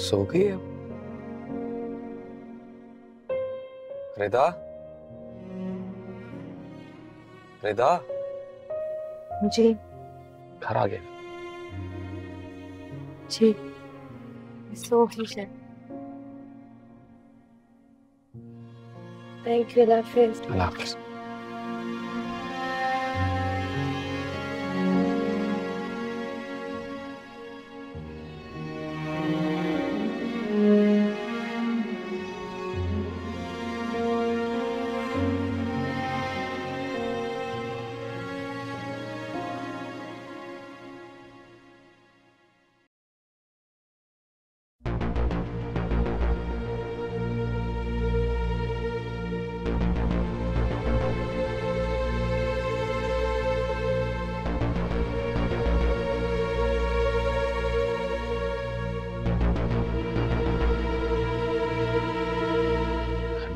सो गई है रिदा? रिदा जी घर आ गया। जी सो ही जाए। Thank you, Allah Hafiz. Allah Hafiz.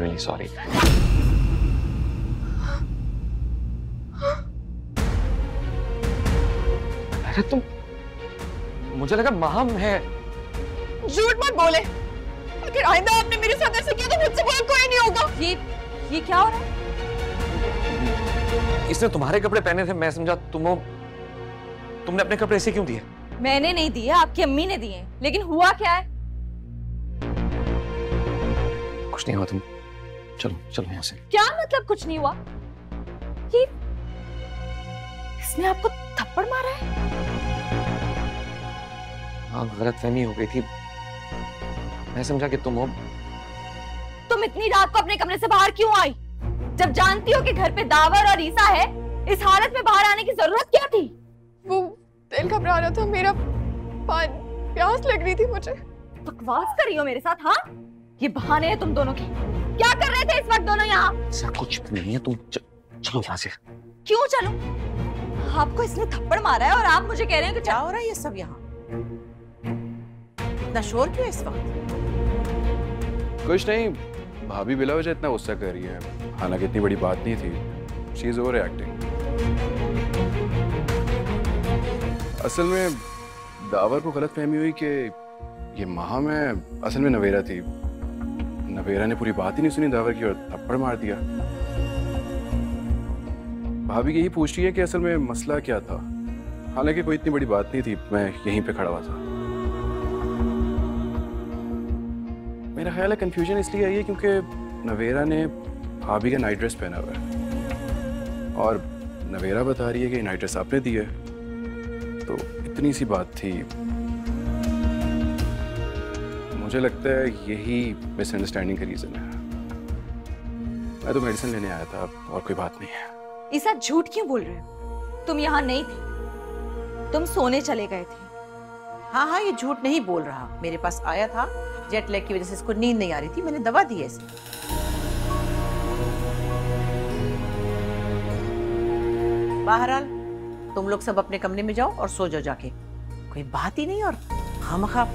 Really sorry. अरे तुम, मुझे लगा महम है। झूठ मत बोले। अगर आइंदा आपने मेरे साथ ऐसा किया तो मुझसे बुरा कोई नहीं होगा। ये क्या हो रहा है? इसने तुम्हारे कपड़े पहने थे, मैं समझा तुमने अपने कपड़े ऐसे क्यों दिए? मैंने नहीं दिए, आपकी अम्मी ने दिए। लेकिन हुआ क्या है? कुछ नहीं हुआ, तुम चलो चलो यहाँ से। क्या मतलब कुछ नहीं हुआ? ये इसने आपको थप्पड़ मारा है? हाँ, गलतफहमी हो गई थी। मैं समझा कि तुम हो। तुम इतनी रात को अपने कमरे से बाहर क्यों आई? जब जानती हो कि घर पे दावर और ईसा है, इस हालत में बाहर आने की जरूरत क्या थी? वो दिल घबरा रहा था मेरा, प्यास लग रही थी मुझे। बकवास कर रही हो मेरे साथ? हाँ, ये बहाने हैं तुम दोनों के। क्या कर रहे थे इस वक्त दोनों यहाँ? ऐसा कुछ भी नहीं है, तुम चलो यहाँ से। क्यों चलो? आपको इसने थप्पड़ मारा है और आप मुझे कह रहे हैं कि क्या हो रहा है ये सब यहाँ? इतना शोर क्यों इस वक्त? कुछ नहीं, भाभी बिला वजह इतना गुस्सा कर रही है। हालांकि इतनी बड़ी बात नहीं थी। She is over acting. असल में दावर को गलतफहमी हुई कि ये महम है, असल में नवेरा थी। नवेरा ने पूरी बात ही नहीं सुनी दावर की और थप्पड़ मार दिया। भाभी यही पूछ रही है कि असल में मसला क्या था। हालांकि कोई इतनी बड़ी बात नहीं थी, मैं यहीं पे खड़ा हुआ था। मेरा ख्याल है कंफ्यूजन इसलिए आई है क्योंकि नवेरा ने भाभी का नाइट ड्रेस पहना हुआ है और नवेरा बता रही है कि नाइट ड्रेस आपने दी है। तो इतनी सी बात थी। मुझे लगता है यही मिसअंडरस्टैंडिंग का रीजन है। मैं तो मेडिसिन लेने आया था और कोई बात नहीं है। ईसा झूठ क्यों बोल रहे हो? तुम यहाँ नहीं थे, तुम सोने चले गए थे। हाँ हाँ, ये झूठ नहीं बोल रहा। मेरे पास आया था, जेट लैग की वजह से इसको नींद नहीं आ रही थी, मैंने दवा दी है इसे। बहरहाल तुम लोग सब अपने कमरे में जाओ और सो जाओ जाके। कोई बात ही नहीं और खामखा।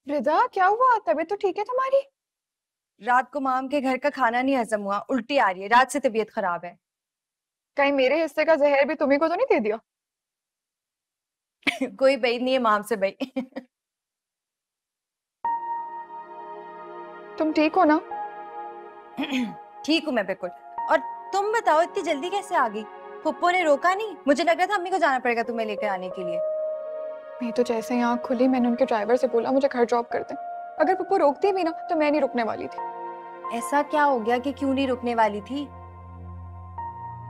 रिदा, क्या हुआ? तबीयत तो ठीक है तुम्हारी? रात को माम के घर का खाना नहीं हजम हुआ, उल्टी आ रही है। रात से तबीयत खराब है। कहीं मेरे हिस्से का जहर भी तुम्ही को तो नहीं दे दिया? कोई बई नहीं है माम से बई। तुम ठीक हो ना? ठीक हूँ मैं बिल्कुल। और तुम बताओ, इतनी जल्दी कैसे आ गई? पुप्पो ने रोका नहीं? मुझे लग रहा था अम्मी को जाना पड़ेगा तुम्हें लेकर आने के लिए। मैं तो जैसे ही आँख खुली मैंने उनके ड्राइवर से बोला मुझे घर ड्रॉप कर दे। अगर पप्पू रोकती भी ना तो मैं नहीं रुकने वाली थी। ऐसा क्या हो गया कि क्यों नहीं रुकने वाली थी?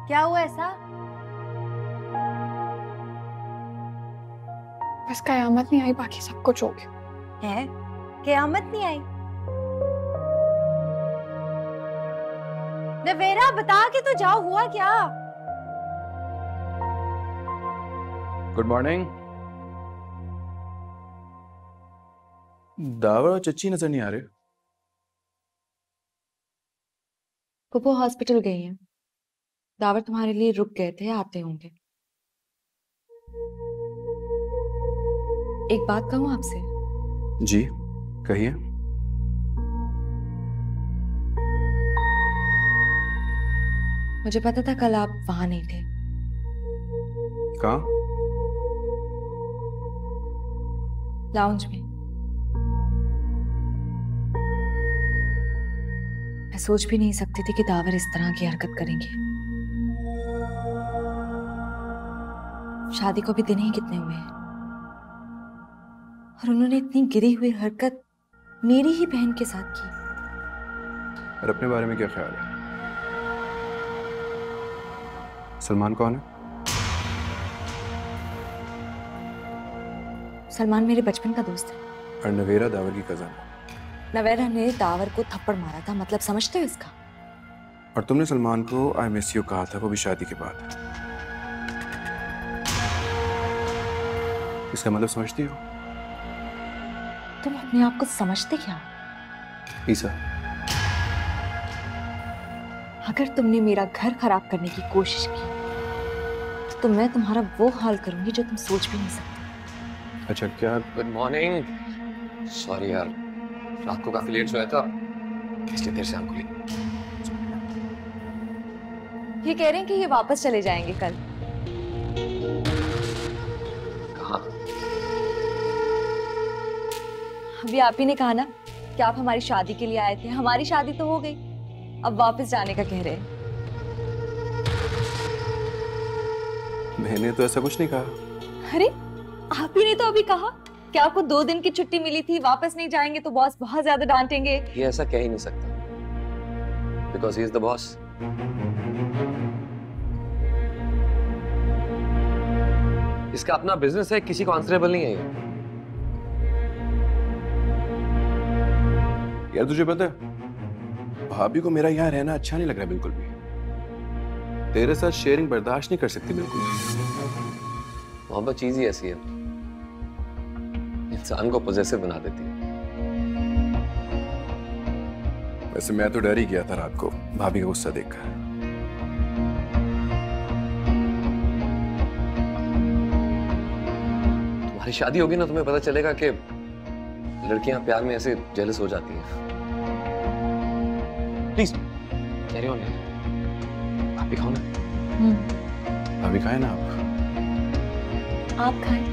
क्या हुआ ऐसा? बस कयामत नहीं आई, बाकी सब कुछ हो गया। है? क़यामत नहीं आई? नवेरा बता के तो जाओ, हुआ क्या? Good morning. दावर और चच्ची नजर नहीं आ रहे। पप्पू हॉस्पिटल गई हैं। दावर तुम्हारे लिए रुक गए थे, आते होंगे। एक बात कहूं आपसे? जी कहिए। मुझे पता था कल आप वहां नहीं थे। कहाँ? लाउंज में। मैं सोच भी नहीं सकती थी कि दावर इस तरह की हरकत करेंगे। शादी को भी दिन ही कितने हुए हैं और उन्होंने इतनी गिरी हुई हरकत मेरी ही बहन के साथ की। और अपने बारे में क्या ख्याल है? सलमान कौन है? सलमान मेरे बचपन का दोस्त है। और नवेरा दावर की कजन। नवेरा ने दावर को थप्पड़ मारा था, मतलब समझते हो इसका? और तुमने सलमान को आई मिस यू कहा था, वो भी शादी के बाद। इसका मतलब समझती हो? तुम अपने आप को समझते क्या? ईसा, अगर तुमने मेरा घर खराब करने की कोशिश की तो मैं तुम्हारा वो हाल करूंगी जो तुम सोच भी नहीं सकते। अच्छा क्या? Good morning. सॉरी यार, रात को काफी लेट सोया था इसलिए देर से आंख खुली। ये कह रहे हैं कि ये वापस चले जाएंगे कल। कहाँ? अभी आप ही ने कहा ना कि आप हमारी शादी के लिए आए थे। हमारी शादी तो हो गई, अब वापस जाने का कह रहे हैं। मैंने तो ऐसा कुछ नहीं कहा। अरे आप ही ने तो अभी कहा कि आपको 2 दिन की छुट्टी मिली थी, वापस नहीं जाएंगे तो बॉस बहुत ज्यादा डांटेंगे। ये ऐसा कह ही नहीं सकता because he is the boss. इसका अपना बिजनेस है, किसी को आंसरेबल नहीं है ये। यार तुझे पता है, भाभी को मेरा यहाँ रहना अच्छा नहीं लग रहा बिल्कुल भी। तेरे साथ शेयरिंग बर्दाश्त नहीं कर सकती बिल्कुल। मोहब्बत चीज ही ऐसी है, इंसान को पॉजेसिव बना देती है। वैसे मैं तो डर ही गया था रात को भाभी का गुस्सा देखकर। तुम्हारी शादी होगी ना, तुम्हें पता चलेगा कि लड़कियां प्यार में ऐसे जेलस हो जाती हैं। Please carry on. भाभी खाओ ना। भाभी खाए ना आप खाएं।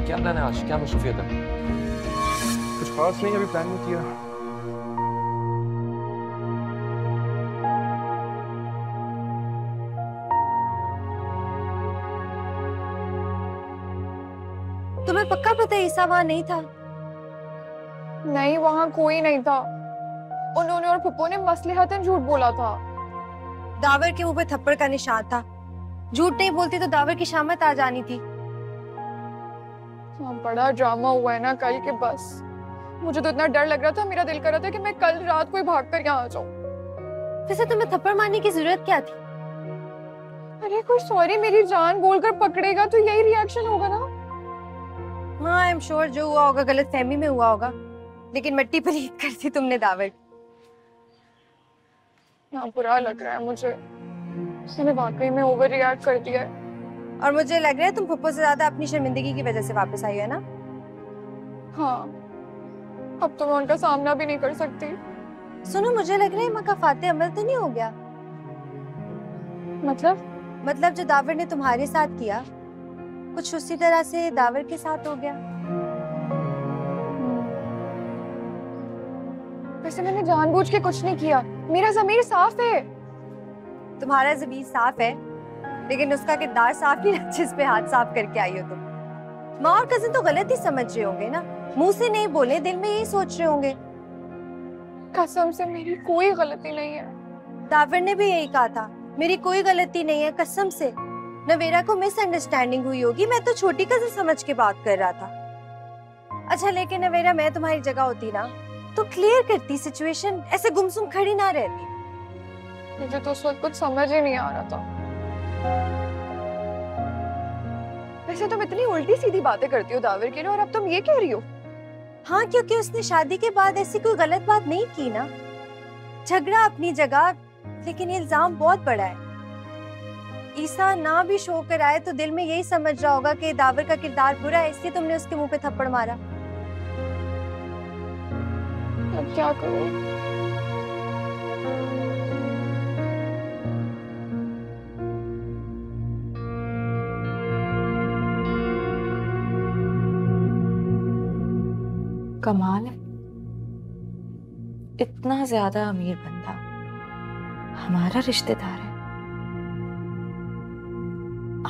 क्या प्लान है आज? क्या मसरूफियत है? कुछ खास नहीं, अभी प्लान नहीं किया। तुम्हें पक्का पता है ईसा वहां नहीं था? नहीं, वहां कोई नहीं था। उन्होंने और पप्पू ने मसलहतन झूठ बोला था। दावर के मुंह पे थप्पड़ का निशान था। झूठ नहीं बोलती तो दावर की शामत आ जानी थी। हाँ, बड़ा ड्रामा हुआ है ना कल के। बस मुझे तो इतना डर लग रहा था, मेरा दिल कर रहा था कि मैं कल रात को ही भागकर यहाँ आ जाऊं। वैसे तुम्हें थप्पड़ मारने की जरूरत क्या थी? अरे कोई सॉरी मेरी जान बोलकर पकड़ेगा तो यही रिएक्शन होगा ना। हाँ, आई एम श्योर जो हुआ होगा गलत फहमी में हुआ होगा, लेकिन मिट्टी पर ईद कर दी तुमने दावर। हाँ, बुरा लग रहा है मुझे। मैंने वाकई में ओवर रिएक्ट कर दिया है। और मुझे लग रहा है तुम पप्पू से ज्यादा अपनी शर्मिंदगी की वजह से वापस आई है ना? हाँ, अब तो मैं उनका सामना भी नहीं कर सकती। सुनो, मुझे लग रहा है मक्का फाते अमल तो नहीं हो गया। मतलब जो दावर ने तुम्हारे साथ किया कुछ उसी तरह से दावर के साथ हो गया। वैसे मैंने जानबूझ के कुछ नहीं किया, मेरा ज़मीर साफ है। तुम्हारा ज़मीर साफ है, लेकिन उसका किरदार साफ नहीं, जिस पे हाथ साफ करके आई हो तुम। माँ और कजिन तो गलत ही समझ रहे होंगे ना मुंह से नहीं बोले, दिल में यही सोच रहे होंगे। कसम से मेरी कोई गलती नहीं है। दावर ने भी यही कहा था, मेरी कोई गलती नहीं है, कसम से। नवेरा को मिसअंडरस्टैंडिंग हुई होगी, मैं तो छोटी कज़न समझ के बात कर रहा था। अच्छा लेकिन नवेरा, मैं तुम्हारी जगह होती ना तो क्लियर करती सिचुएशन, ऐसे गुमसुम खड़ी ना रहती। मुझे तो उस वक्त कुछ समझ ही नहीं आ रहा था। वैसे तुम इतनी उल्टी सीधी बातें करती हो दावर के लिए, और अब तुम ये कह रही हो? हाँ, क्योंकि उसने शादी के बाद ऐसी कोई गलत बात नहीं की ना। झगड़ा अपनी जगह, लेकिन ये इल्जाम बहुत बड़ा है। ईसा ना भी शो कराए तो दिल में यही समझ रहा होगा कि दावर का किरदार बुरा है, इसलिए तुमने उसके मुंह पे थप्पड़ मारा। अब क्या करूं? कमाल है, इतना ज्यादा अमीर बंदा हमारा रिश्तेदार है।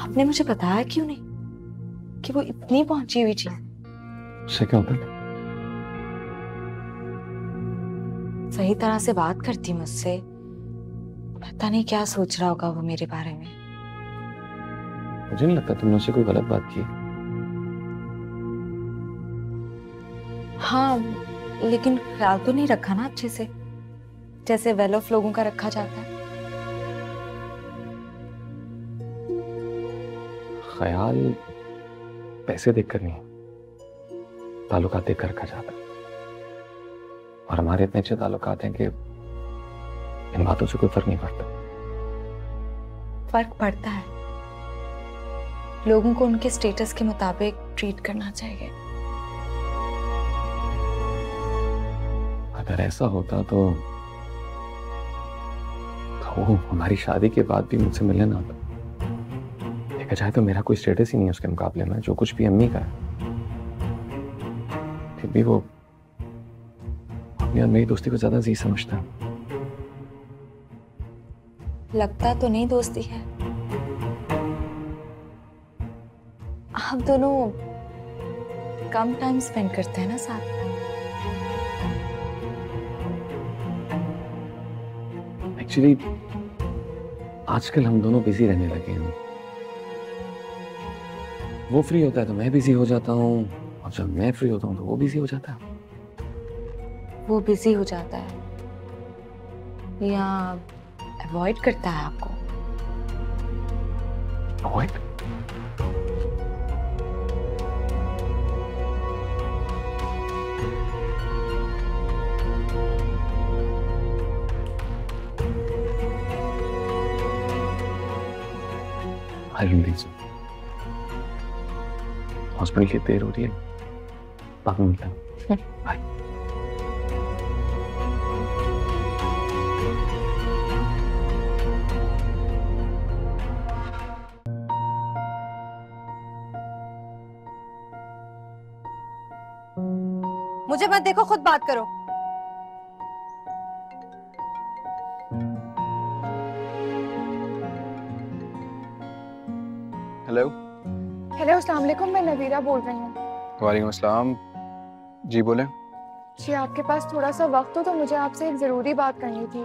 आपने मुझे बताया क्यों नहीं कि वो इतनी पहुंची हुई चीज? उससे क्या होता है? सही तरह से बात करती मुझसे, पता नहीं क्या सोच रहा होगा वो मेरे बारे में। मुझे नहीं लगता तुमने उससे कोई गलत बात की। हाँ, लेकिन ख्याल तो नहीं रखा ना अच्छे से, जैसे वेल ऑफ लोगों का रखा जाता है। ख्याल पैसे देखकर नहीं, ताल्लुकात देखकर रखा जाता है। और हमारे इतने अच्छे ताल्लुकात हैं कि इन बातों से कोई फर्क नहीं पड़ता। फर्क पड़ता है, लोगों को उनके स्टेटस के मुताबिक ट्रीट करना चाहिए। अगर ऐसा होता तो वो हमारी शादी के बाद भी मुझसे मिलने ना आता। देखा जाए तो मेरा कोई स्टेटस ही नहीं है उसके मुकाबले में, जो कुछ भी अम्मी का है। फिर भी वो अपनी और मेरी दोस्ती को ज्यादा अजीज समझता है। लगता तो नहीं दोस्ती है, आप दोनों कम टाइम स्पेंड करते हैं ना साथ में। एक्चुअली आजकल हम दोनों बिजी रहने लगे हैं। वो फ्री होता है तो मैं बिजी हो जाता हूँ, और जब मैं फ्री होता हूँ तो वो बिजी हो जाता है। वो बिजी हो जाता है या अवॉइड करता है आपको? अवॉइड? हॉस्पिटल की देर हो रही है, बाद में मिलता हूँ। बाय। मुझे मत देखो, खुद बात करो। हेलो। हेलो, अस्सलाम वालेकुम, मैं नवीरा बोल रही हूँ। वालेकुम अस्सलाम। जी बोले। जी आपके पास थोड़ा सा वक्त हो तो मुझे आपसे एक जरूरी बात करनी थी।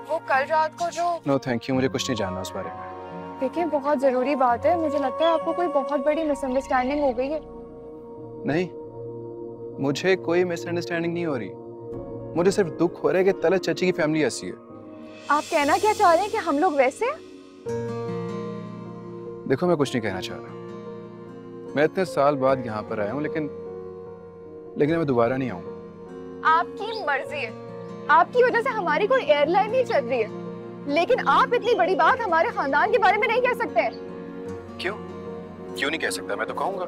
वो कल रात को जो... नो थैंक यू, मुझे कुछ नहीं जानना उस बारे में। देखिए बहुत जरूरी बात है, मुझे लगता है आपको कोई बहुत बड़ी मिसअंडरस्टैंडिंग हो गई है। नहीं, मुझे कोई मिसअंडरस्टैंडिंग नहीं हो रही। मुझे सिर्फ दुख हो रहा है कि तलत चाची की फैमिली ऐसी है। आप कहना क्या चाह रहे हैं कि हम लोग वैसे हैं? देखो मैं कुछ नहीं कहना चाह रहा। मैं इतने साल बाद यहाँ पर आया हूँ, लेकिन मैं दोबारा नहीं आऊँगा। आपकी मर्जी है, आपकी वजह से हमारी कोई एयरलाइन नहीं चल रही है, लेकिन आप इतनी बड़ी बात हमारे खानदान के बारे में नहीं कह सकते। क्यों नहीं कह सकता? मैं तो कहूँगा।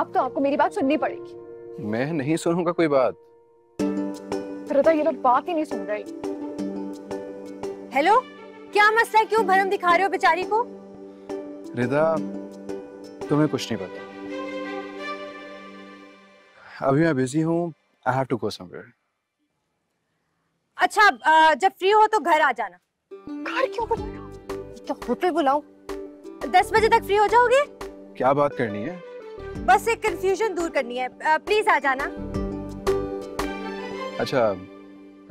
अब तो आपको मेरी बात सुननी पड़ेगी। मैं नहीं सुनूंगा कोई बात। रता, ये लोग बात ही नहीं सुन रही। हेलो, क्या मसला है? क्यों भरम दिखा रहे हो बेचारी को? रिदा, तुम्हें कुछ नहीं पता। अभी मैं बिजी हूँ, I have to go somewhere. अच्छा, जब फ्री हो तो घर आ जाना। घर क्यों बुलाया? क्या होटल बुलाऊं? 10 बजे तक फ्री हो जाओगे? क्या बात करनी है? बस एक कंफ्यूजन दूर करनी है, प्लीज आ जाना। अच्छा,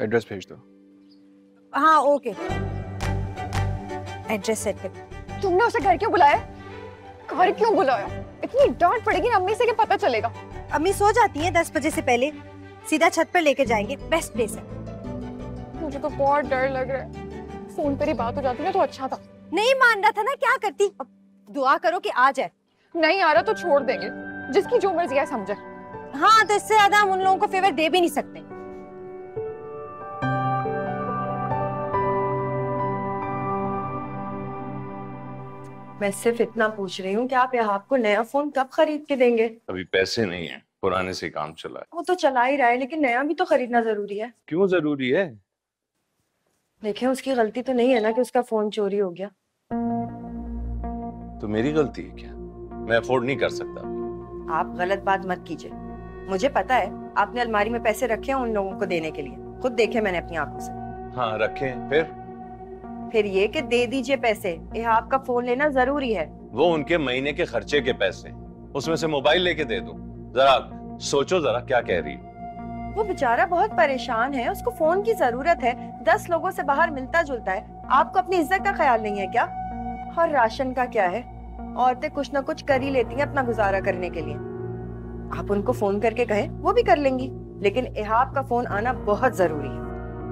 एड्रेस भेज दो। हाँ ओके, एड्रेस सेट कर। तुमने उसे घर क्यों बुलाया? घर क्यों बुलाया? इतनी डांट पड़ेगी ना अम्मी से कि पता चलेगा। अम्मी सो जाती हैं 10 बजे से पहले, सीधा छत पर लेके जाएंगे, बेस्ट प्लेस है। मुझे तो बहुत डर लग रहा है। फोन पर ही बात हो जाती ना तो अच्छा था। नहीं मान रहा था ना, क्या करती? अब दुआ करो कि आ जाए। नहीं आ रहा तो छोड़ देंगे, जिसकी जो मर्जी है समझे। हाँ तो इससे ज्यादा हम उन लोगों को फेवर दे भी नहीं सकते। मैं सिर्फ इतना पूछ रही हूँ कि आप यहाँ आपको नया फोन कब खरीद के देंगे? अभी पैसे नहीं है, पुराने से काम चला है। वो तो चला ही रहा है, लेकिन नया भी तो खरीदना जरूरी है। क्यों जरूरी है? देखें, उसकी गलती तो नहीं है ना कि उसका फोन चोरी हो गया। तो मेरी गलती है क्या? मैं अफोर्ड नहीं कर सकता। आप गलत बात मत कीजिए। मुझे पता है आपने अलमारी में पैसे रखे हैं उन लोगों को देने के लिए, खुद देखे मैंने अपनी आंखों से। हाँ रखें, फिर ये कि दे दीजिए पैसे, यह आपका फोन लेना जरूरी है। वो उनके महीने के खर्चे के पैसे, उसमें से मोबाइल लेके दे दूं? जरा सोचो जरा क्या कह रही है। वो बेचारा बहुत परेशान है, उसको फोन की जरूरत है, 10 लोगों से बाहर मिलता जुलता है। आपको अपनी इज्जत का ख्याल नहीं है क्या? और राशन का क्या है, औरतें कुछ ना कुछ कर ही लेती हैं अपना गुजारा करने के लिए। आप उनको फोन करके कहें, वो भी कर लेंगी, लेकिन इहाब का फोन आना बहुत जरूरी है।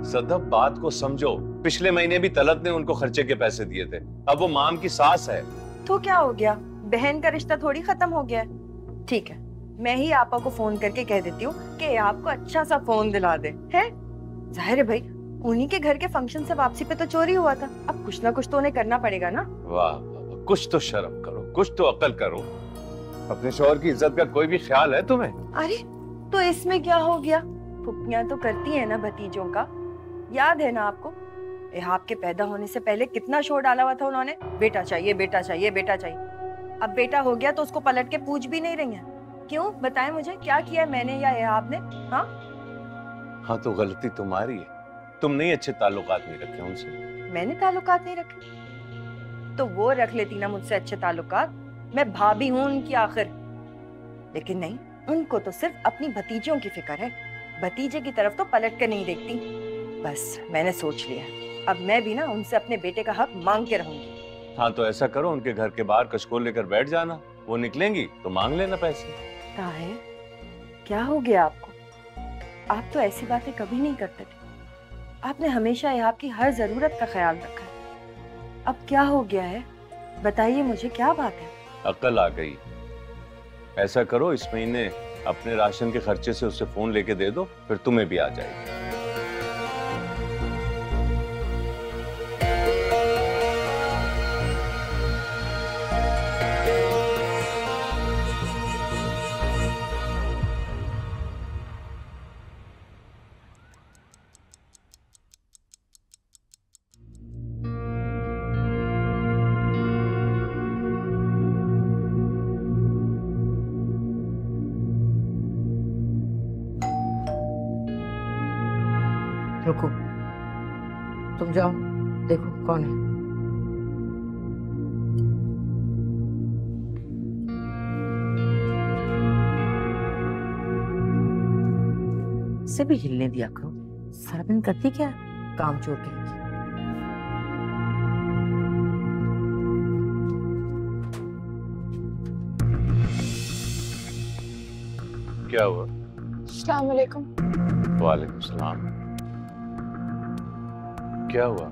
सदब बात को समझो, पिछले महीने भी तलत ने उनको खर्चे के पैसे दिए थे, अब वो माम की सास है। तो क्या हो गया, बहन का रिश्ता थोड़ी खत्म हो गया है। ठीक है, मैं ही आपा को फोन करके कह देती हूँ कि आपको अच्छा सा फोन दिला दे। है जाहिर है भाई, उन्हीं के घर के फंक्शन से वापसी पे तो चोरी हुआ था, अब कुछ ना कुछ तो उन्हें करना पड़ेगा ना। वाह, कुछ तो शर्म करो, कुछ तो अकल करो। अपने शौहर की इज्जत का कोई भी ख्याल है तुम्हें? अरे तो इसमें क्या हो गया, फुप्पियां तो करती है ना भतीजों का। याद है ना आपको, इहाब के पैदा होने से पहले कितना शोर डाला हुआ था उन्होंने, बेटा चाहिए बेटा चाहिए बेटा चाहिए। अब बेटा हो गया तो उसको पलट के पूछ भी नहीं रही हैं। क्यों बताएं मुझे, क्या किया मैंने या इहाब ने? हाँ तो गलती तुम्हारी है, तुम नहीं अच्छे ताल्लुकात नहीं रखे उनसे। मैंने ताल्लुकात नहीं रखे? तो वो रख लेती ना मुझसे अच्छे ताल्लुकात, मैं भाभी हूँ उनकी आखिर। लेकिन नहीं, उनको तो सिर्फ अपनी भतीजियों की फिक्र है, भतीजे की तरफ तो पलट कर नहीं देखती। बस मैंने सोच लिया, अब मैं भी ना उनसे अपने बेटे का हक मांग के रहूंगी। हाँ तो ऐसा करो, उनके घर के बाहर कशकोल लेकर बैठ जाना, वो निकलेंगी तो मांग लेना पैसे। ताहिर, क्या हो गया आपको? आप तो ऐसी बातें कभी नहीं करते थे, आपने हमेशा आपकी हर जरूरत का ख्याल रखा है। अब क्या हो गया है, बताइए मुझे, क्या बात है? अकल आ गई। ऐसा करो, इस महीने अपने राशन के खर्चे से उससे फोन लेके दे दो, फिर तुम्हें भी आ जाएगी। रुको, तुम जाओ, देखो कौन है। इसे भी हिलने दिया करो, सारा दिन करती क्या काम चोर कहेगी। क्या हुआ? अस्सलाम वालेकुम। वालेकुम सलाम। क्या हुआ?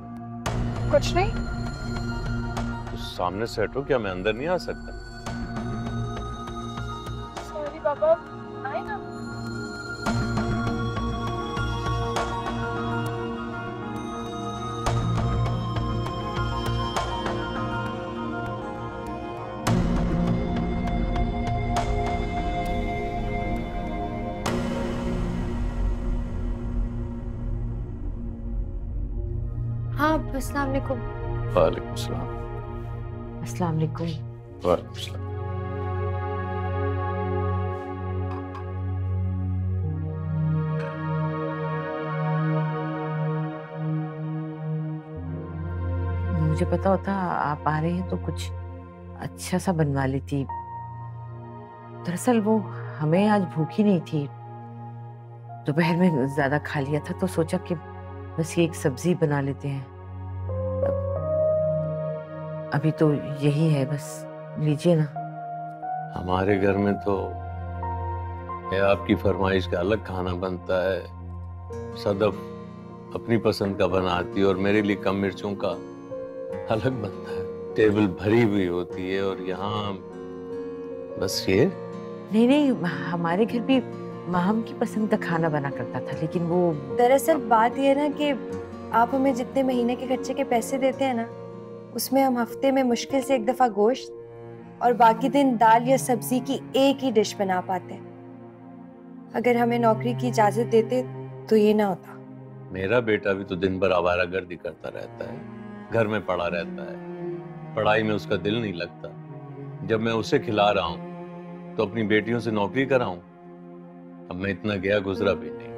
कुछ नहीं। तो सामने से हटो, क्या मैं अंदर नहीं आ सकता? सॉरी पापा, आए ना। हाँ अस्सलाम वालेकुम। वालेकुम सलाम। अस्सलाम वालेकुम। वालेकुम सलाम। मुझे पता होता आप आ रहे हैं तो कुछ अच्छा सा बनवा लेती, दरअसल वो हमें आज भूखी नहीं थी, दोपहर में ज्यादा खा लिया था तो सोचा कि बस ये एक सब्जी बना लेते हैं। अभी तो यही है, बस लीजिए ना। हमारे घर में तो ये आपकी फरमाइश का अलग खाना बनता है, सदफ अपनी पसंद का बनाती है और मेरे लिए कम मिर्चों का अलग बनता है। टेबल भरी हुई होती है और यहाँ बस ये। नहीं, हमारे घर भी माम की पसंद का खाना बना करता था, लेकिन वो दरअसल बात ये है ना कि आप हमें जितने महीने के खर्चे के पैसे देते हैं ना, उसमें हम हफ्ते में मुश्किल से एक दफा गोश्त और बाकी दिन दाल या सब्जी की एक ही डिश बना पाते हैं। अगर हमें नौकरी की इजाजत देते तो ये ना होता। मेरा बेटा भी तो दिन भर आवारागर्दी करता रहता है, घर में पड़ा रहता है, पढ़ाई में उसका दिल नहीं लगता। जब मैं उसे खिला रहा हूँ तो अपनी बेटियों से नौकरी कराऊं? अब मैं इतना गया गुजरा भी नहीं।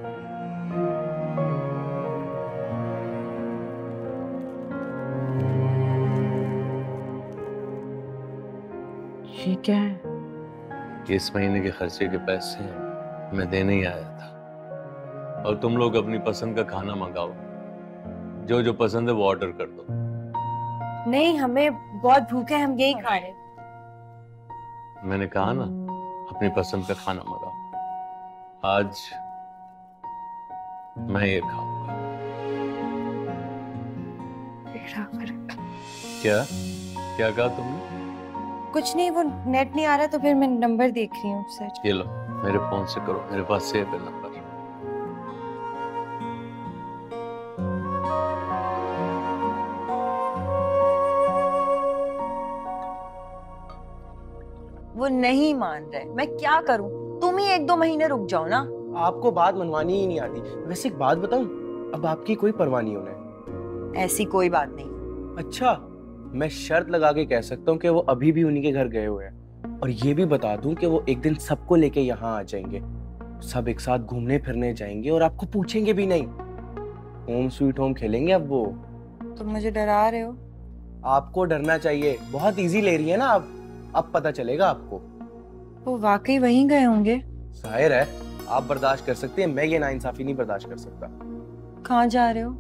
ये क्या है? ये इस महीने के खर्चे के पैसे हैं, मैं देने ही आया था। और तुम लोग अपनी पसंद का खाना मंगाओ, जो जो पसंद है वो ऑर्डर कर दो। नहीं, हमें बहुत भूख है, हम यही खा रहे हैं। मैंने कहा ना, अपनी पसंद का खाना मंगाओ। आज मैं ये खाऊंगा। क्या क्या कहा तुमने? कुछ नहीं, वो नेट नहीं आ रहा तो फिर मैं नंबर देख रही हूँ सर। ये लो, मेरे फोन से करो, मेरे पास सेव है नंबर। वो नहीं मान रहे, मैं क्या करूं? तुम ही 1-2 महीने रुक जाओ ना। आपको बात मनवानी ही नहीं आती। वैसे एक बात बताऊं, अब आपकी कोई परवाह नहीं होना है। ऐसी कोई बात नहीं। अच्छा, मैं शर्त लगा के कह सकता हूँ कि वो अभी भी उन्हीं के घर गए हुए हैं, और ये भी बता दूं कि वो एक दिन सबको लेके यहाँ आ जाएंगे। सब एक साथ घूमने फिरने जाएंगे और आपको पूछेंगे भी नहीं। होम स्वीट होम खेलेंगे अब वो। तुम मुझे डरा रहे हो? आपको डरना चाहिए, बहुत इजी ले रही है ना आप। अब पता चलेगा आपको। वो वाकई वहीं गए होंगे। जाहिर है, आप बर्दाश्त कर सकते हैं, मैं ये नाइंसाफी नहीं बर्दाश्त कर सकता। कहाँ जा रहे हो?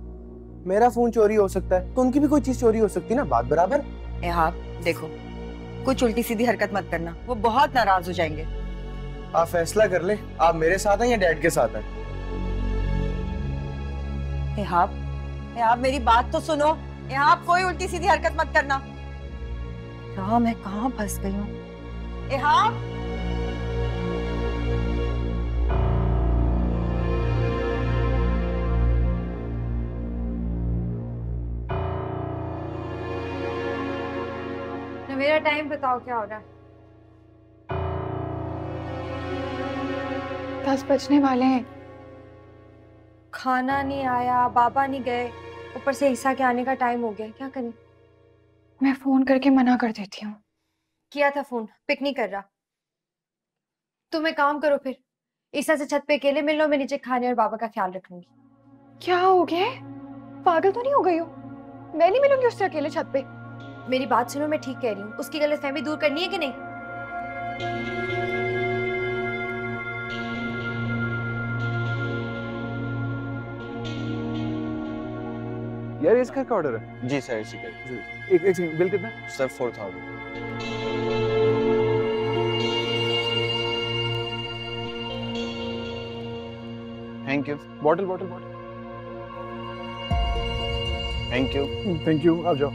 मेरा फोन चोरी हो सकता है तो उनकी भी कोई चीज चोरी हो सकती है ना, बात बराबर। आप देखो, कुछ उल्टी सीधी हरकत मत करना, वो बहुत नाराज हो जाएंगे। आप फैसला कर ले, आप मेरे साथ हैं या डैड के साथ हैं? आप मेरी बात तो सुनो। आप कोई उल्टी सीधी हरकत मत करना। मैं कहाँ फंस गई हूँ? मेरा टाइम बताओ क्या हो रहा है? 10 बजने वाले हैं। खाना नहीं आया, बाबा नहीं गए, ऊपर से ईसा के आने का टाइम हो गया, क्या करें? मैं फोन करके मना कर देती हूँ। किया था फोन, पिक नहीं कर रहा। तुम एक काम करो फिर, ईसा से छत पे अकेले मिल लो, मैं नीचे खाने और बाबा का ख्याल रखूंगी। क्या हो गया? पागल तो नहीं हो गई हो? मैं नहीं मिलूंगी उससे अकेले छत पे। मेरी बात सुनो, मैं ठीक कह रही हूँ। उसकी गलतफहमी दूर करनी है कि नहीं? यार इस घर का ऑर्डर है? जी सर, इसी का। एक सेकंड, बिल कितना? Sir 4000। Thank you. Bottle bottle bottle. Thank you. Thank you, आप जाओ।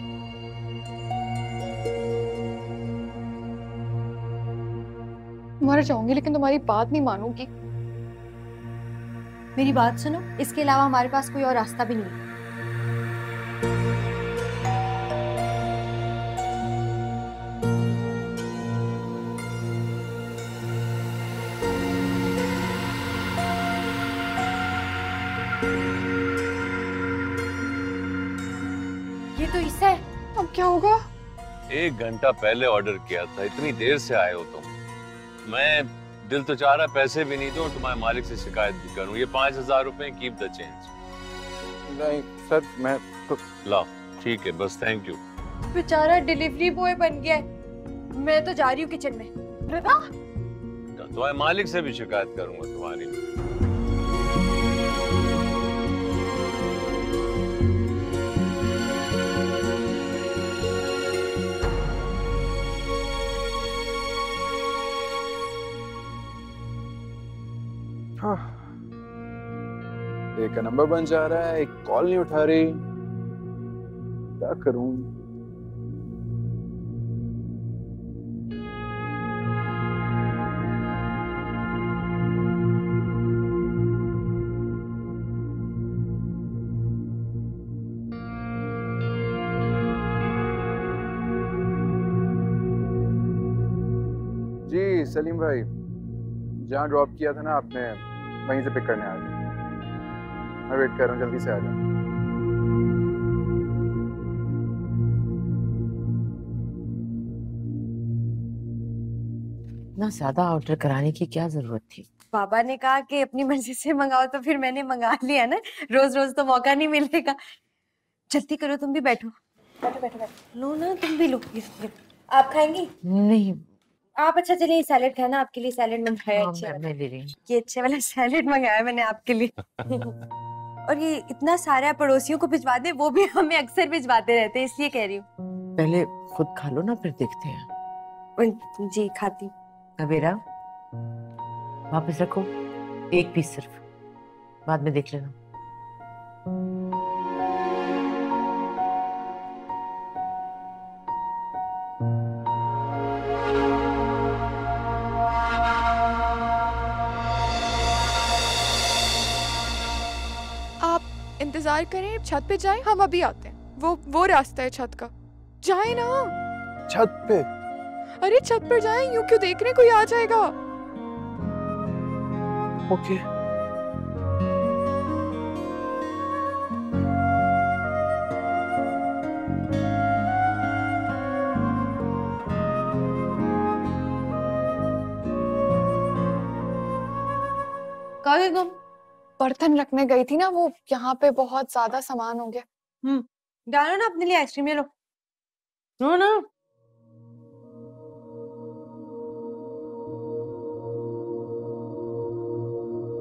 मर जाऊंगी लेकिन तुम्हारी बात नहीं मानूंगी। मेरी बात सुनो, इसके अलावा हमारे पास कोई और रास्ता भी नहीं है। ये तो ईसा है। अब क्या होगा? 1 घंटा पहले ऑर्डर किया था, इतनी देर से आए हो तुम। मैं दिल तो चाह रहा पैसे भी नहीं दूं, तुम्हारे मालिक से शिकायत भी करूं। ये 5000 रुपए, कीप द चेंज। नहीं सर, मैं तो लाओ, ठीक है, बस थैंक यू। बेचारा डिलीवरी बॉय बन गया है। मैं तो जा रही हूँ किचन में। रिदा, तुम्हारे मालिक से भी शिकायत करूंगा तुम्हारी। एक का नंबर बन जा रहा है, एक कॉल नहीं उठा रही, क्या करूं? जी सलीम भाई, जहाँ ड्रॉप किया था ना आपने, वहीं से पिक करने आ जाए। मैं वेट कर रहा हूँ, जल्दी से आ जाओ। ना ज्यादा ऑर्डर कराने की क्या जरूरत थी? पापा ने कहा कि अपनी मर्जी से मंगाओ, तो फिर मैंने मंगा लिया ना। रोज रोज तो मौका नहीं मिलेगा। जल्दी करो, तुम भी बैठो। बैठो बैठो बैठो। लो ना, तुम भी लो। आप खाएंगी? नहीं। आप अच्छा चलिए सैलेड खाना, आपके लिए सैलेड मंगाया। हाँ, अच्छा मैं ले रही हूँ। ये अच्छे वाला सैलेड मंगाया मैंने आपके लिए। और ये इतना सारा पड़ोसियों को भिजवा दे, वो भी हमें अक्सर भिजवाते रहते हैं, इसलिए कह रही हूँ। पहले खुद खा लो ना, फिर देखते हैं। जी खाती। नवेरा वापस रखो, एक पीस सिर्फ, बाद में देख लेना। इंतजार करें, छत पे जाएं, हम अभी आते हैं। वो रास्ता है छत का, जाएं ना। छत पे? अरे छत पर जाएं, यूं क्यों देख रहे, कोई आ जाएगा। ओके। कहाँ गए तुम? बर्तन रखने गई थी ना, वो यहाँ पे बहुत ज्यादा सामान हो गया। डालो ना अपने लिए आइसक्रीम, ले लो। नो ना।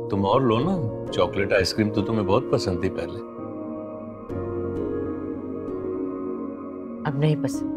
तुम और लो ना, चॉकलेट आइसक्रीम तो तुम्हें बहुत पसंद थी पहले। अब नहीं पसंद।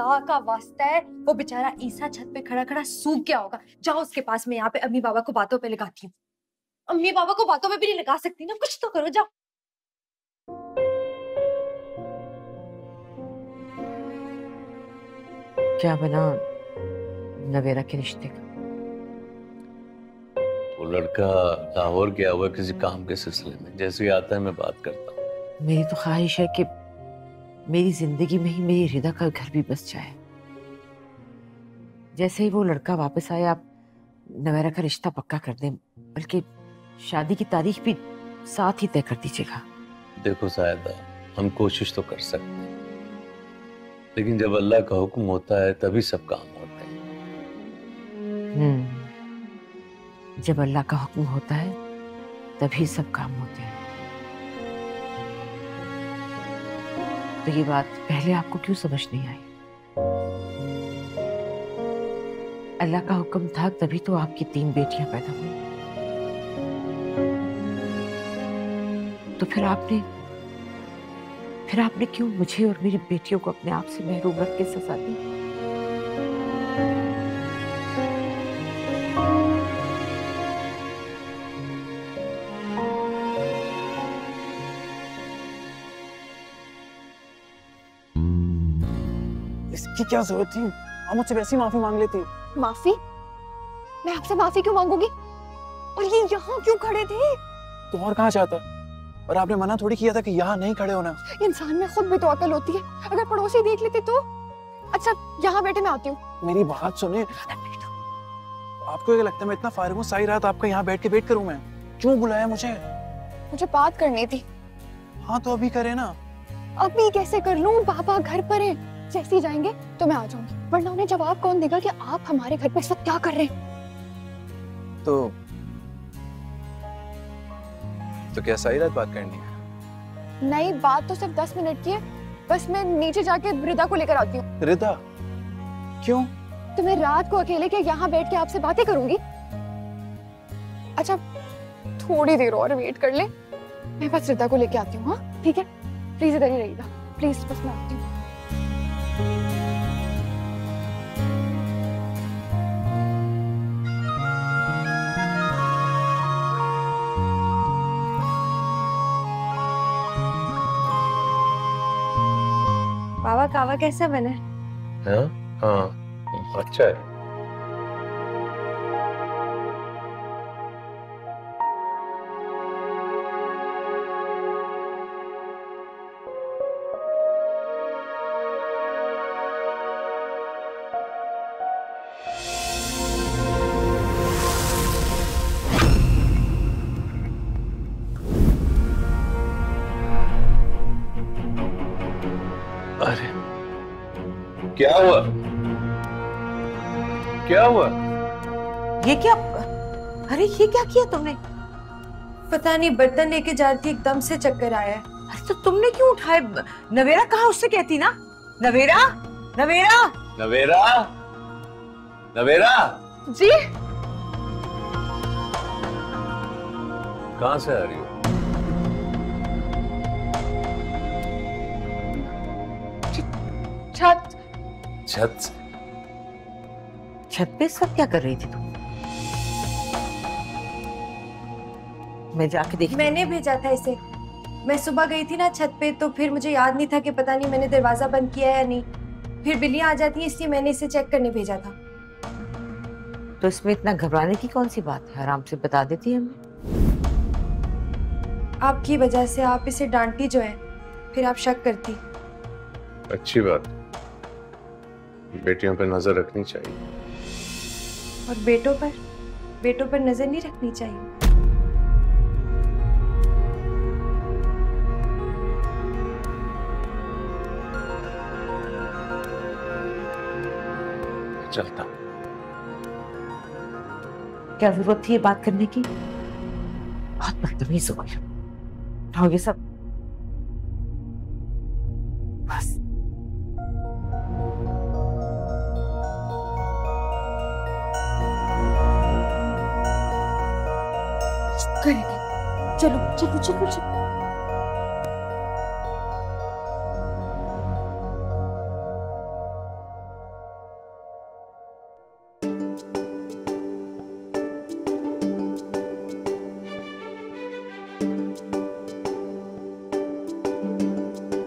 खुदा का वास्ता है, वो बेचारा ईसा छत पे खड़ा खड़ा सूख गया होगा। जाओ उसके पास में, यहाँ पे अम्मी बाबा को बातों पे लगाती हूँ। अम्मी बाबा को बातों पे भी नहीं लगा सकती ना, कुछ तो करो, जाओ। क्या बना नवेरा के रिश्ते का? वो लड़का लाहौर गया हुआ किसी काम के सिलसिले में, जैसे ही आता है मैं बात करता हूँ। मेरी तो ख्वाहिश है कि मेरी जिंदगी में ही मेरी रिदा का घर भी बस जाए। जैसे ही वो लड़का वापस आए, आप नवेरा का रिश्ता पक्का कर दें, बल्कि शादी की तारीख भी साथ ही तय कर दीजिएगा। देखो सायदा, हम कोशिश तो कर सकते हैं, लेकिन जब अल्लाह का हुक्म होता है तभी सब काम होते हैं। जब अल्लाह का हुक्म होता है तभी सब काम होते हैं। तो ये बात पहले आपको क्यों समझ नहीं आई? अल्लाह का हुक्म था तभी तो आपकी 3 बेटियां पैदा हुई। तो फिर फिर आपने क्यों मुझे और मेरी बेटियों को अपने आप से महरूम रख के सजा दी? इसकी क्या जरूरत थी? आप मुझसे वैसे ही माफी मांग लेती। माफी? मैं आपसे माफी क्यों मांगूंगी? और ये यहाँ क्यों खड़े थे? तो और कहाँ चाहता? और आपने मना थोड़ी किया था कि यहाँ नहीं खड़े होना। इंसान में खुद भी तो अकल होती है, अगर पड़ोसी देख लेते तो। अच्छा यहाँ बैठे, मैं आती हूँ। मेरी बात सुने। आपको क्या लगता है मैं इतना फारिग हूँ सारी रात आपका यहाँ बैठ के वेट करूँ? मैं क्यों बुलाया मुझे? मुझे बात करनी थी। हाँ तो अभी करे ना। अभी कैसे कर लूँ? पापा घर पर हैं, जैसे ही जाएंगे तो मैं आ जाऊंगी, वरना उन्हें जवाब कौन देगा कि आप हमारे घर पे इस वक्त क्या कर रहे हैं? तो क्या सारी रात बात करनी है? नहीं, बात तो सिर्फ 10 मिनट की है। बस मैं नीचे जाके रिदा को लेकर आती हूँ। रिदा? क्यों? तो मैं रात को अकेले के यहाँ बैठ के आपसे बातें करूंगी? अच्छा थोड़ी देर और वेट कर ले, मैं बस रिदा को लेके आती हूँ। हाँ ठीक है, प्लीज इधर ही रहिएगा, प्लीज, बस मैं आती हूँ। बाबा कावा कैसा बना है? हाँ हाँ, अच्छा है। अरे क्या हुआ? क्या हुआ? ये क्या? अरे ये क्या किया तुमने? पता नहीं, बर्तन लेके जा रही थी, एकदम से चक्कर आया है। अरे तो तुमने क्यों उठाए? नवेरा कहाँ? उससे कहती ना। नवेरा, नवेरा, नवेरा, नवेरा जी। कहाँ से आ रही हो? छत। छत से? छत पे इस वक्त क्या कर रही थी तुम? मैं जाके देखी। मैंने भेजा था इसे। मैं सुबह गई थी ना छत पे, तो फिर मुझे याद नहीं था कि पता नहीं मैंने दरवाजा बंद किया है या नहीं। फिर बिल्लियां आ जाती हैं, इसलिए मैंने इसे चेक करने भेजा था। तो इसमें इतना घबराने की कौन सी बात है? आराम से बता देती हमें। आपकी वजह से आप इसे डांटती जो है, फिर आप शक करती। अच्छी बात, बेटियों पर नजर रखनी चाहिए। और बेटों पर नजर नहीं रखनी चाहिए। चलता। क्या जरूरत थी ये बात करने की? बहुत बदतमीज हो गई। उठाओ ये सब। बस करेंगे। चलो चलो चलो चलो।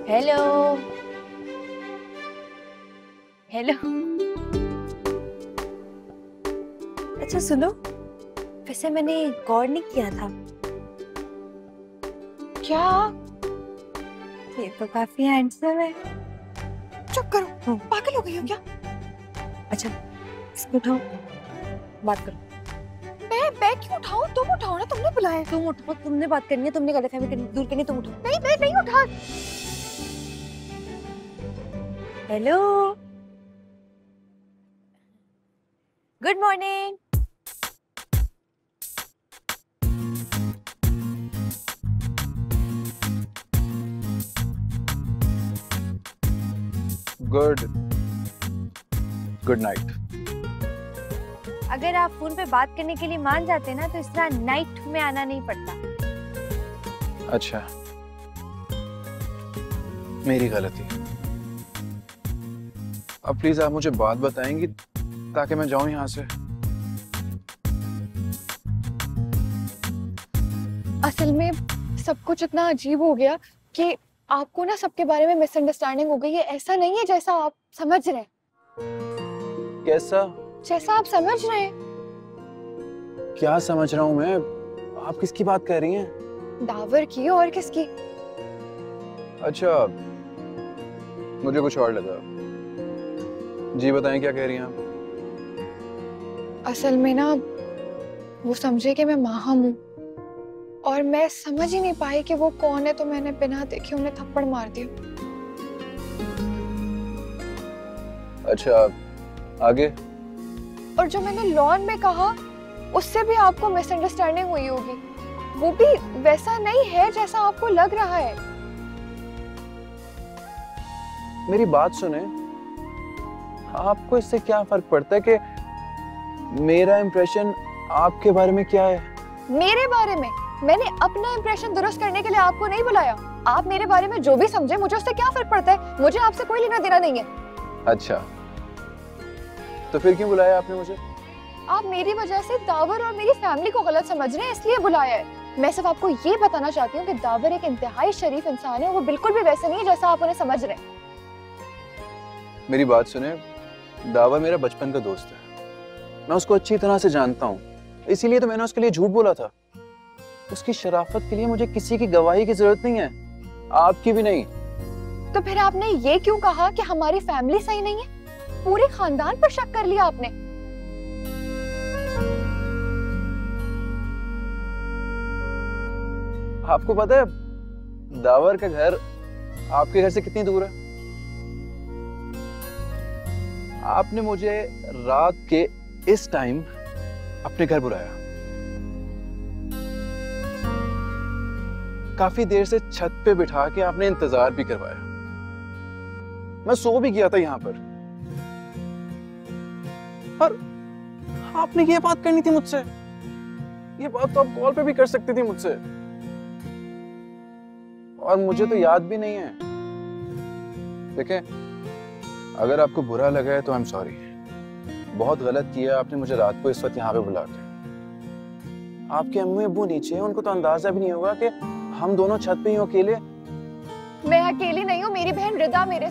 Hello hello. अच्छा सुनो, वैसे मैंने गौर नहीं किया था। क्या? ये तो काफी हैंडसम है। चुप करो, पागल हो गई हो क्या? अच्छा इसको उठाओ, बात करो। मैं क्यों उठाऊं? तुम उठाओ ना, तुमने बुलाया। तुम उठाओ, तुमने बात करनी है, तुमने गलतफहमी करनी दूर करनी, तुम उठाओ। नहीं मैं नहीं उठा। Hello, good morning. Good night. अगर आप फोन पे बात करने के लिए मान जाते ना, तो इस तरह नाइट में आना नहीं पड़ता। अच्छा मेरी गलती। अब प्लीज आप मुझे बात बताएंगी ताकि मैं जाऊं यहाँ से। असल में सब कुछ इतना अजीब हो गया कि आपको ना सबके बारे में मिसअंडरस्टैंडिंग हो गई है। ऐसा नहीं है जैसा आप समझ रहे हैं। कैसा? जैसा आप समझ रहे हैं। क्या समझ रहा हूँ मैं? आप किसकी बात कर रही हैं? दावर की और किसकी? अच्छा, मुझे कुछ और लगा। जी बताएं, क्या कह रही हैं आप? असल में ना वो समझे कि मैं माहम हूँ और मैं समझ ही नहीं पाई कि वो कौन है, तो मैंने बिना देखे उन्हें थप्पड़ मार दिया। अच्छा, आगे? और जो मैंने लॉन में कहा उससे भी आपको मिसअंडरस्टैंडिंग हुई होगी। वो भी वैसा नहीं है जैसा आपको लग रहा है। मेरी बात सुने, आपको इससे क्या फर्क पड़ता है कि मेरा इंप्रेशन आपके बारे में क्या है? मेरे बारे में? मैंने अपना इंप्रेशन दुरुस्त करने के लिए आपको नहीं बुलाया। आप मेरे बारे में जो भी समझे, मुझे उससे क्या फर्क पड़ता है? मुझे आपसे कोई लेना देना नहीं है। अच्छा, तो फिर क्यों बुलाया आपने मुझे? आप मेरी वजह से दावर और मेरी फैमिली को गलत समझ रहे हैं, इसलिए बुलाया है। मैं सिर्फ आपको ये बताना चाहती हूँ कि दावर एक इंतहाई शरीफ इंसान है। वो बिल्कुल भी वैसे नहीं है जैसा आप उन्हें समझ रहे हैं। मेरी बात सुने, दावर मेरा बचपन का दोस्त है। मैं उसको अच्छी तरह से जानता हूँ, इसीलिए तो मैंने उसके लिए झूठ बोला था। उसकी शराफत के लिए मुझे किसी की गवाही की जरूरत नहीं है, आपकी भी नहीं। तो फिर आपने ये क्यों कहा कि हमारी फैमिली सही नहीं है? पूरे खानदान पर शक कर लिया आपने। आपको पता है दावर का घर आपके घर से कितनी दूर है? आपने मुझे रात के इस टाइम अपने घर बुलाया, काफी देर से छत पे बिठा के आपने इंतजार भी करवाया। मैं सो भी गया था यहाँ पर, और आपने ये बात करनी थी मुझसे। ये बात तो आप कॉल पे भी कर सकती थी मुझसे, और मुझे तो याद भी नहीं है। देखें, अगर आपको बुरा लगा है तो आई एम सॉरी। बहुत गलत किया आपने मुझे रात को इस वक्त यहाँ पे बुला के। आपके अम्मी अब्बू नीचे हैं, उनको तो अंदाजा भी नहीं होगा कि हम दोनों छत पे ही अकेले। मैं अकेली नहीं हूँ, मेरी बहन रिदा मेरे